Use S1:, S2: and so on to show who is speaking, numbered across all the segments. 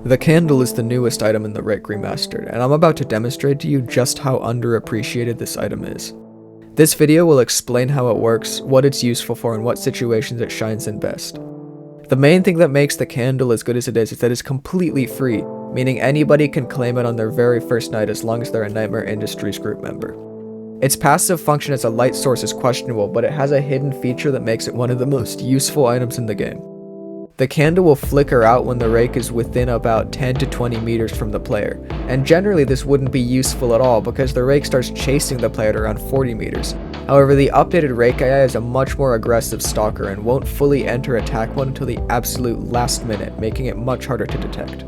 S1: The candle is the newest item in the Rake Remastered, and I'm about to demonstrate to you just how underappreciated this item is. This video will explain how it works, what it's useful for, and what situations it shines in best. The main thing that makes the candle as good as it is that it's completely free, meaning anybody can claim it on their very first night as long as they're a Nightmare Industries group member. Its passive function as a light source is questionable, but it has a hidden feature that makes it one of the most useful items in the game. The candle will flicker out when the rake is within about 10 to 20 meters from the player, and generally this wouldn't be useful at all because the rake starts chasing the player at around 40 meters. However, the updated Rake AI is a much more aggressive stalker and won't fully enter attack mode until the absolute last minute, making it much harder to detect.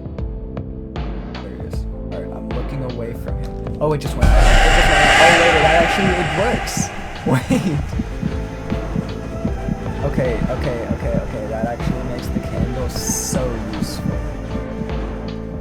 S1: There it is. Alright, I'm looking away from him. Oh, it just went out. Oh wait, it works! Wait! Okay, that actually makes the candle so useful.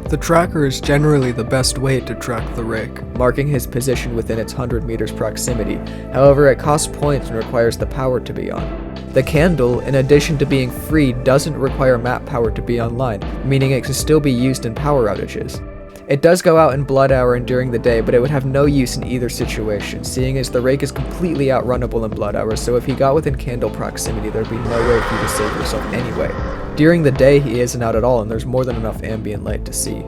S1: The tracker is generally the best way to track the rake, marking his position within its 100 meters proximity. However, it costs points and requires the power to be on. The candle, in addition to being free, doesn't require map power to be online, meaning it can still be used in power outages. It does go out in Blood Hour and during the day, but it would have no use in either situation, seeing as the rake is completely outrunnable in Blood Hour, so if he got within candle proximity, there'd be no way for you to save yourself anyway. During the day, he isn't out at all, and there's more than enough ambient light to see.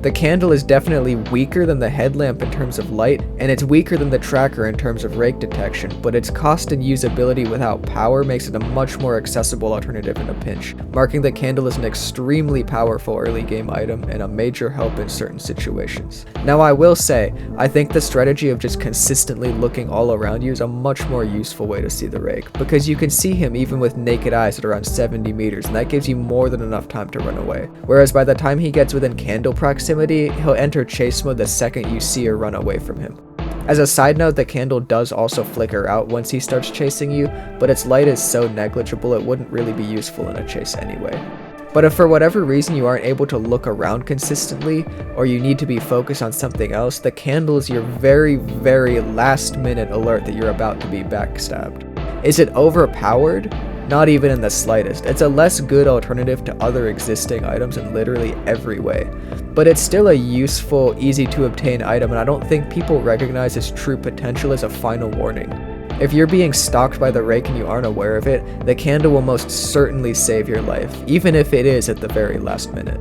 S1: The candle is definitely weaker than the headlamp in terms of light, and it's weaker than the tracker in terms of rake detection, but its cost and usability without power makes it a much more accessible alternative in a pinch, marking the candle as an extremely powerful early game item and a major help in certain situations. Now I will say, I think the strategy of just consistently looking all around you is a much more useful way to see the rake, because you can see him even with naked eyes at around 70 meters, and that gives you more than enough time to run away. Whereas by the time he gets within candle proximity, he'll enter chase mode the second you see or run away from him. As a side note, the candle does also flicker out once he starts chasing you, but its light is so negligible it wouldn't really be useful in a chase anyway. But if for whatever reason you aren't able to look around consistently, or you need to be focused on something else, the candle is your very last minute alert that you're about to be backstabbed. Is it overpowered? Not even in the slightest. It's a less good alternative to other existing items in literally every way. But it's still a useful, easy to obtain item, and I don't think people recognize its true potential as a final warning. If you're being stalked by the rake and you aren't aware of it, the candle will most certainly save your life, even if it is at the very last minute.